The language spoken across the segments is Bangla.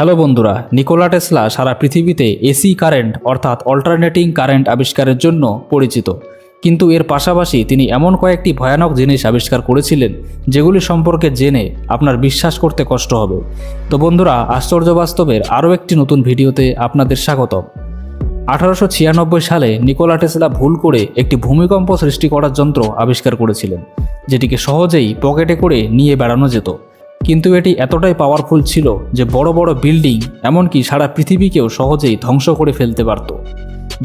হ্যালো বন্ধুরা, নিকোলা টেসলা সারা পৃথিবীতে এসি কারেন্ট অর্থাৎ অল্টারনেটিং কারেন্ট আবিষ্কারের জন্য পরিচিত। কিন্তু এর পাশাপাশি তিনি এমন কয়েকটি ভয়ানক জিনিস আবিষ্কার করেছিলেন যেগুলি সম্পর্কে জেনে আপনার বিশ্বাস করতে কষ্ট হবে। তো বন্ধুরা, আশ্চর্য বাস্তবের আরও একটি নতুন ভিডিওতে আপনাদের স্বাগতম। 1896 সালে নিকোলা টেসলা ভুল করে একটি ভূমিকম্প সৃষ্টি করার যন্ত্র আবিষ্কার করেছিলেন, যেটিকে সহজেই পকেটে করে নিয়ে বেড়ানো যেত। কিন্তু এটি এতটাই পাওয়ারফুল ছিল যে বড় বড় বিল্ডিং, এমনকি সারা পৃথিবীকেও সহজেই ধ্বংস করে ফেলতে পারত।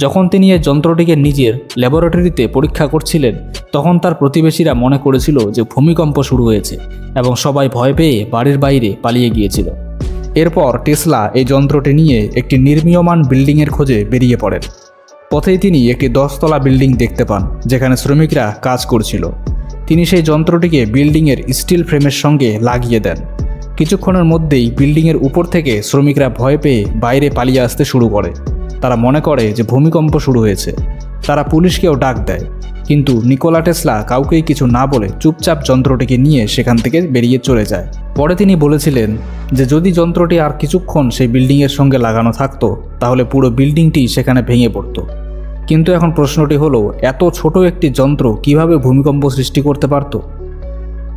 যখন তিনি এই যন্ত্রটিকে নিজের ল্যাবরেটরিতে পরীক্ষা করছিলেন, তখন তার প্রতিবেশীরা মনে করেছিল যে ভূমিকম্প শুরু হয়েছে এবং সবাই ভয় পেয়ে বাড়ির বাইরে পালিয়ে গিয়েছিল। এরপর টেসলা এই যন্ত্রটি নিয়ে একটি নির্মীয়মান বিল্ডিংয়ের খোঁজে বেরিয়ে পড়েন। পথেই তিনি একটি 10 তলা বিল্ডিং দেখতে পান, যেখানে শ্রমিকরা কাজ করছিল। তিনি সেই যন্ত্রটিকে বিল্ডিংয়ের স্টিল ফ্রেমের সঙ্গে লাগিয়ে দেন। কিছুক্ষণের মধ্যেই বিল্ডিংয়ের উপর থেকে শ্রমিকরা ভয় পেয়ে বাইরে পালিয়ে আসতে শুরু করে। তারা মনে করে যে ভূমিকম্প শুরু হয়েছে। তারা পুলিশকেও ডাক দেয়, কিন্তু নিকোলা টেসলা কাউকেই কিছু না বলে চুপচাপ যন্ত্রটিকে নিয়ে সেখান থেকে বেরিয়ে চলে যায়। পরে তিনি বলেছিলেন যে যদি যন্ত্রটি আর কিছুক্ষণ সেই বিল্ডিংয়ের সঙ্গে লাগানো থাকতো, তাহলে পুরো বিল্ডিংটি সেখানে ভেঙে পড়তো। কিন্তু এখন প্রশ্নটি হলো, এত ছোট একটি যন্ত্র কিভাবে ভূমিকম্প সৃষ্টি করতে পারত?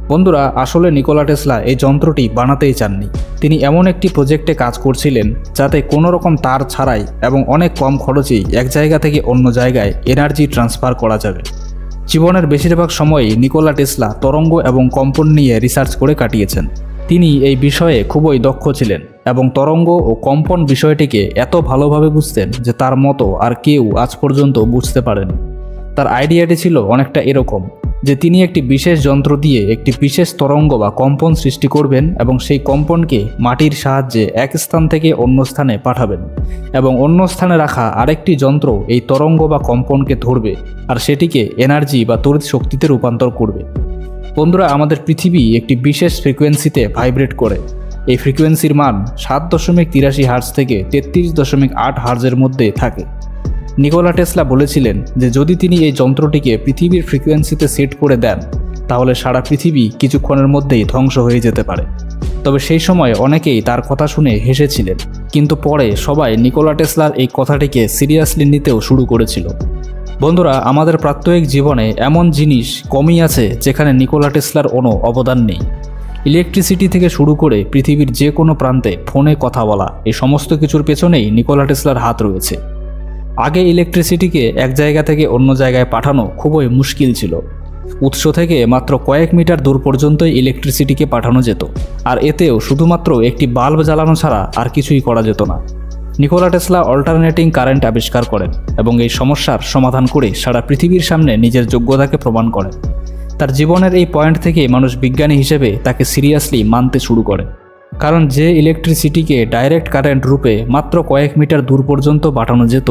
বন্ধুরা, আসলে নিকোলা টেসলা এই যন্ত্রটি বানাতেই চাননি। তিনি এমন একটি প্রজেক্টে কাজ করছিলেন যাতে কোনো রকম তার ছাড়াই এবং অনেক কম খরচেই এক জায়গা থেকে অন্য জায়গায় এনার্জি ট্রান্সফার করা যাবে। জীবনের বেশিরভাগ সময়ই নিকোলা টেসলা তরঙ্গ এবং কম্পন নিয়ে রিসার্চ করে কাটিয়েছেন। তিনি এই বিষয়ে খুবই দক্ষ ছিলেন এবং তরঙ্গ ও কম্পন বিষয়টিকে এত ভালোভাবে বুঝতেন যে তার মতো আর কেউ আজ পর্যন্ত বুঝতে পারেন। তার আইডিয়াটি ছিল অনেকটা এরকম যে তিনি একটি বিশেষ যন্ত্র দিয়ে একটি বিশেষ তরঙ্গ বা কম্পন সৃষ্টি করবেন এবং সেই কম্পনকে মাটির সাহায্যে এক স্থান থেকে অন্য স্থানে পাঠাবেন এবং অন্য স্থানে রাখা আরেকটি যন্ত্র এই তরঙ্গ বা কম্পনকে ধরবে আর সেটিকে এনার্জি বা তড়িৎ শক্তিতে রূপান্তর করবে। বন্ধুরা, আমাদের পৃথিবী একটি বিশেষ ফ্রিকোয়েন্সিতে ভাইব্রেট করে। এই ফ্রিকোয়েন্সির মান 7.83 হার্জ থেকে 33.8 হার্জের মধ্যে থাকে। নিকোলা টেসলা বলেছিলেন যে যদি তিনি এই যন্ত্রটিকে পৃথিবীর ফ্রিকোয়েন্সিতে সেট করে দেন, তাহলে সারা পৃথিবী কিছুক্ষণের মধ্যেই ধ্বংস হয়ে যেতে পারে। তবে সেই সময় অনেকেই তার কথা শুনে হেসেছিলেন, কিন্তু পরে সবাই নিকোলা টেসলার এই কথাটিকে সিরিয়াসলি নিতেও শুরু করেছিল। বন্ধুরা, আমাদের প্রাত্যহিক জীবনে এমন জিনিস কমই আছে যেখানে নিকোলা টেসলার কোনো অবদান নেই। ইলেকট্রিসিটি থেকে শুরু করে পৃথিবীর যে কোনো প্রান্তে ফোনে কথা বলা, এই সমস্ত কিছুর পেছনেই নিকোলা টেসলার হাত রয়েছে। আগে ইলেকট্রিসিটিকে এক জায়গা থেকে অন্য জায়গায় পাঠানো খুবই মুশকিল ছিল। উৎস থেকে মাত্র কয়েক মিটার দূর পর্যন্তই ইলেকট্রিসিটিকে পাঠানো যেত, আর এতেও শুধুমাত্র একটি বাল্ব জ্বালানো ছাড়া আর কিছুই করা যেত না। নিকোলা টেসলা অল্টারনেটিং কারেন্ট আবিষ্কার করেন এবং এই সমস্যার সমাধান করে সারা পৃথিবীর সামনে নিজের যোগ্যতাকে প্রমাণ করেন। তার জীবনের এই পয়েন্ট থেকে মানুষ বিজ্ঞানী হিসেবে তাকে সিরিয়াসলি মানতে শুরু করে, কারণ যে ইলেকট্রিসিটিকে ডাইরেক্ট কারেন্ট রূপে মাত্র কয়েক মিটার দূর পর্যন্ত পাঠানো যেত,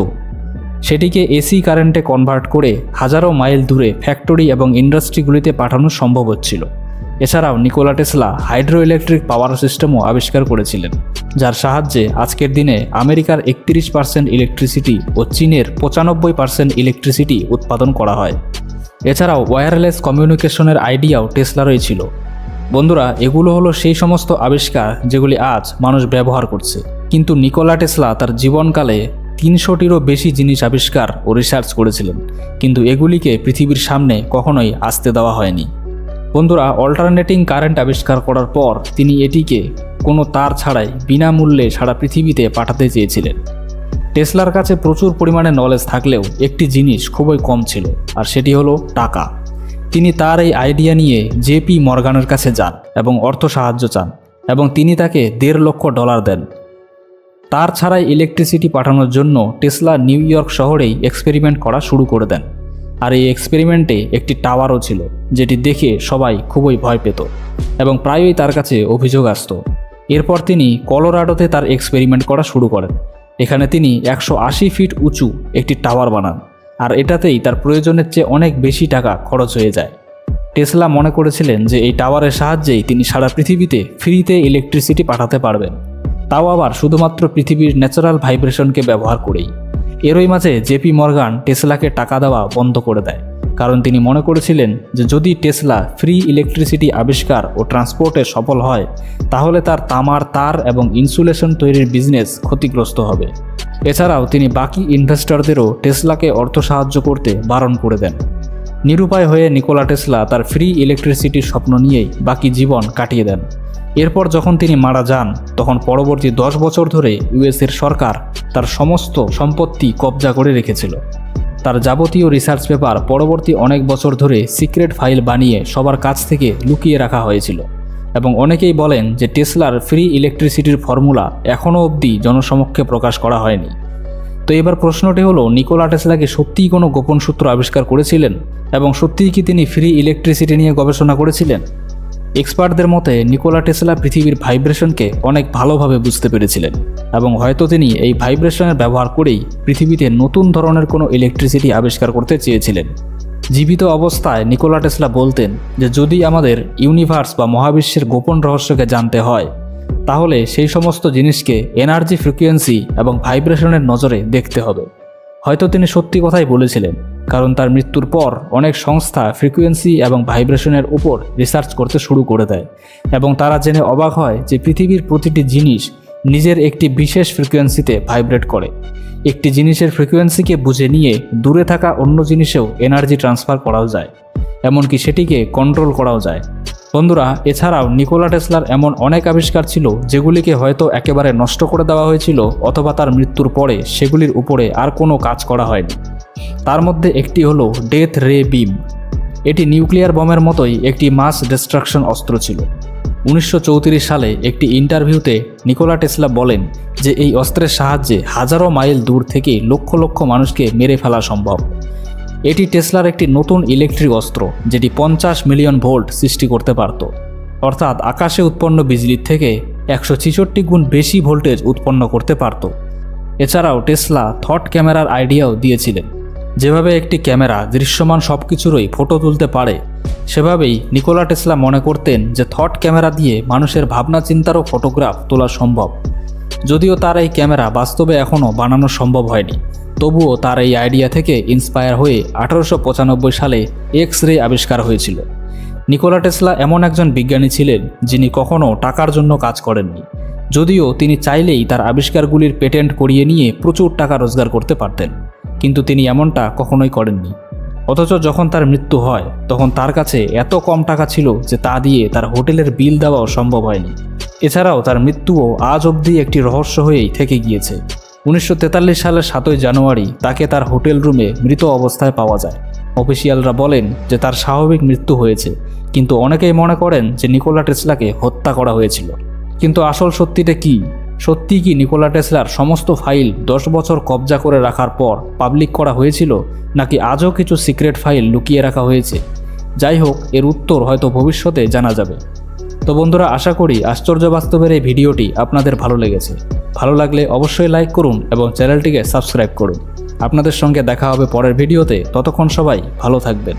সেটিকে এসি কারেন্টে কনভার্ট করে হাজারো মাইল দূরে ফ্যাক্টরি এবং ইন্ডাস্ট্রিগুলিতে পাঠানো সম্ভব হচ্ছিল। এছাড়াও Nikola Tesla hydro electric power সিস্টেমও আবিষ্কার করেছিলেন, যার সাহায্যে আজকের দিনে আমেরিকার 31% ইলেকট্রিসিটি ও চীনের 95% ইলেকট্রিসিটি উৎপাদন করা হয়। এছাড়াও ওয়্যারলেস কমিউনিকেশনের আইডিয়াও টেসলারই ছিল। বন্ধুরা, এগুলো হলো সেই সমস্ত আবিষ্কার যেগুলি আজ মানুষ ব্যবহার করছে, কিন্তু নিকোলা টেসলা তার জীবনকালে 300টিরও বেশি জিনিস আবিষ্কার ও রিসার্চ করেছিলেন, কিন্তু এগুলিকে পৃথিবীর সামনে কখনোই আসতে দেওয়া হয়নি। বন্ধুরা, অল্টারনেটিং কারেন্ট আবিষ্কার করার পর তিনি এটিকে কোনো তার ছাড়াই বিনামূল্যে সারা পৃথিবীতে পাঠাতে চেয়েছিলেন। টেসলার কাছে প্রচুর পরিমাণে নলেজ থাকলেও একটি জিনিস খুবই কম ছিল, আর সেটি হলো টাকা। তিনি তার এই আইডিয়া নিয়ে জেপি মর্গানের কাছে যান এবং অর্থ সাহায্য চান, এবং তিনি তাকে $1.5 লক্ষ দেন। তার ছাড়াই ইলেকট্রিসিটি পাঠানোর জন্য টেসলা নিউ ইয়র্ক শহরেই এক্সপেরিমেন্ট করা শুরু করে দেন। আর এই এক্সপেরিমেন্টে একটি টাওয়ারও ছিল, যেটি দেখে সবাই খুবই ভয় পেত এবং প্রায়ই তার কাছে অভিযোগ আসত। এরপর তিনি কলোরাডোতে তার এক্সপেরিমেন্ট করা শুরু করেন। এখানে তিনি 180 ফিট উঁচু একটি টাওয়ার বানান, আর এটাতেই তার প্রয়োজনের চেয়ে অনেক বেশি টাকা খরচ হয়ে যায়। টেসলা মনে করেছিলেন যে এই টাওয়ারের সাহায্যেই তিনি সারা পৃথিবীতে ফ্রিতে ইলেকট্রিসিটি পাঠাতে পারবেন, তাও আবার শুধুমাত্র পৃথিবীর ন্যাচারাল ভাইব্রেশনকে ব্যবহার করেই। এরই মাঝে জেপি মর্গান টেসলাকে টাকা দেওয়া বন্ধ করে দেয়, কারণ তিনি মনে করেছিলেন যে যদি টেসলা ফ্রি ইলেকট্রিসিটি আবিষ্কার ও ট্রান্সপোর্টে সফল হয় তাহলে তার তামার তার এবং ইনসুলেশন তৈরির বিজনেস ক্ষতিগ্রস্ত হবে। এছাড়াও তিনি বাকি ইনভেস্টরদেরও টেসলাকে অর্থ সাহায্য করতে বারণ করে দেন। নিরুপায় হয়ে নিকোলা টেসলা তার ফ্রি ইলেকট্রিসিটির স্বপ্ন নিয়েই বাকি জীবন কাটিয়ে দেন। এরপর যখন তিনি মারা যান তখন পরবর্তী 10 বছর ধরে ইউএসের সরকার তার সমস্ত সম্পত্তি কবজা করে রেখেছিল। তার যাবতীয় রিসার্চ পেপার পরবর্তী অনেক বছর ধরে সিক্রেট ফাইল বানিয়ে সবার কাছ থেকে লুকিয়ে রাখা হয়েছিল এবং অনেকেই বলেন যে টেসলার ফ্রি ইলেকট্রিসিটির ফর্মুলা এখনও অবধি জনসমক্ষে প্রকাশ করা হয়নি। তো এবার প্রশ্নটি হলো, নিকোলা টেসলা কি সত্যিই কোনো গোপন সূত্র আবিষ্কার করেছিলেন এবং সত্যিই কি তিনি ফ্রি ইলেকট্রিসিটি নিয়ে গবেষণা করেছিলেন? এক্সপার্টদের মতে নিকোলা টেসলা পৃথিবীর ভাইব্রেশনকে অনেক ভালোভাবে বুঝতে পেরেছিলেন এবং হয়তো তিনি এই ভাইব্রেশনের ব্যবহার করেই পৃথিবীতে নতুন ধরনের কোনো ইলেকট্রিসিটি আবিষ্কার করতে চেয়েছিলেন। জীবিত অবস্থায় নিকোলা টেসলা বলতেন যে যদি আমাদের ইউনিভার্স বা মহাবিশ্বের গোপন রহস্যকে জানতে হয় তাহলে সেই সমস্ত জিনিসকে এনার্জি, ফ্রিকোয়েন্সি এবং ভাইব্রেশনের নজরে দেখতে হবে। হয়তো তিনি সত্যি কথাই বলেছিলেন, কারণ তার মৃত্যুর পর অনেক সংস্থা ফ্রিকোয়েন্সি এবং ভাইব্রেশনের উপর রিসার্চ করতে শুরু করে দেয় এবং তারা জেনে অবাক হয় যে পৃথিবীর প্রতিটি জিনিস নিজের একটি বিশেষ ফ্রিকোয়েন্সিতে ভাইব্রেট করে। একটি জিনিসের ফ্রিকোয়েন্সিকে বুঝে নিয়ে দূরে থাকা অন্য জিনিসেও এনার্জি ট্রান্সফার করাও যায়, এমনকি সেটিকে কন্ট্রোল করাও যায়। বন্ধুরা, এছাড়াও নিকোলা টেসলার এমন অনেক আবিষ্কার ছিল যেগুলিকে হয়তো একেবারে নষ্ট করে দেওয়া হয়েছিল অথবা তার মৃত্যুর পরে সেগুলির উপরে আর কোনো কাজ করা হয়নি। তার মধ্যে একটি হলো ডেথ রে বিম। এটি নিউক্লিয়ার বমের মতোই একটি মাস ডিস্ট্রাকশন অস্ত্র ছিল। 1934 সালে একটি ইন্টারভিউতে নিকোলা টেসলা বলেন যে এই অস্ত্রের সাহায্যে হাজারো মাইল দূর থেকে লক্ষ লক্ষ মানুষকে মেরে ফেলা সম্ভব। এটি টেসলার একটি নতুন ইলেকট্রিক অস্ত্র যেটি 50 মিলিয়ন ভোল্ট সৃষ্টি করতে পারত, অর্থাৎ আকাশে উৎপন্ন বিজলির থেকে 166 গুণ বেশি ভোল্টেজ উৎপন্ন করতে পারত। এছাড়াও টেসলা থট ক্যামেরার আইডিয়াও দিয়েছিলেন। যেভাবে একটি ক্যামেরা দৃশ্যমান সব কিছুরই ফটো তুলতে পারে, সেভাবেই নিকোলা টেসলা মনে করতেন যে থট ক্যামেরা দিয়ে মানুষের ভাবনা চিন্তারও ফটোগ্রাফ তোলা সম্ভব। যদিও তার এই ক্যামেরা বাস্তবে এখনও বানানো সম্ভব হয়নি, তবুও তার এই আইডিয়া থেকে ইন্সপায়ার হয়ে 1895 সালে এক্স রে আবিষ্কার হয়েছিল। নিকোলা টেসলা এমন একজন বিজ্ঞানী ছিলেন যিনি কখনও টাকার জন্য কাজ করেননি, যদিও তিনি চাইলেই তার আবিষ্কারগুলির পেটেন্ট করিয়ে নিয়ে প্রচুর টাকা রোজগার করতে পারতেন, কিন্তু তিনি এমনটা কখনোই করেননি। অথচ যখন তার মৃত্যু হয় তখন তার কাছে এত কম টাকা ছিল যে তা দিয়ে তার হোটেলের বিল দেওয়াও সম্ভব হয়নি। এছাড়াও তার মৃত্যুও আজ অবধি একটি রহস্য হয়েই থেকে গিয়েছে। 1943 সালের 7 জানুয়ারি তাকে তার হোটেল রুমে মৃত অবস্থায় পাওয়া যায়। অফিসিয়ালরা বলেন যে তার স্বাভাবিক মৃত্যু হয়েছে, কিন্তু অনেকেই মনে করেন যে নিকোলা টেসলাকে হত্যা করা হয়েছিল। কিন্তু আসল সত্যিটা কি? সত্যিই কি নিকোলা টেসলার সমস্ত ফাইল 10 বছর কবজা করে রাখার পর পাবলিক করা হয়েছিল, নাকি আজও কিছু সিক্রেট ফাইল লুকিয়ে রাখা হয়েছে? যাই হোক, এর উত্তর হয়তো ভবিষ্যতে জানা যাবে। তো বন্ধুরা, আশা করি আশ্চর্য বাস্তবের এই ভিডিওটি আপনাদের ভালো লেগেছে। ভালো লাগলে অবশ্যই লাইক করুন এবং চ্যানেলটিকে সাবস্ক্রাইব করুন। আপনাদের সঙ্গে দেখা হবে পরের ভিডিওতে। ততক্ষণ সবাই ভালো থাকবেন।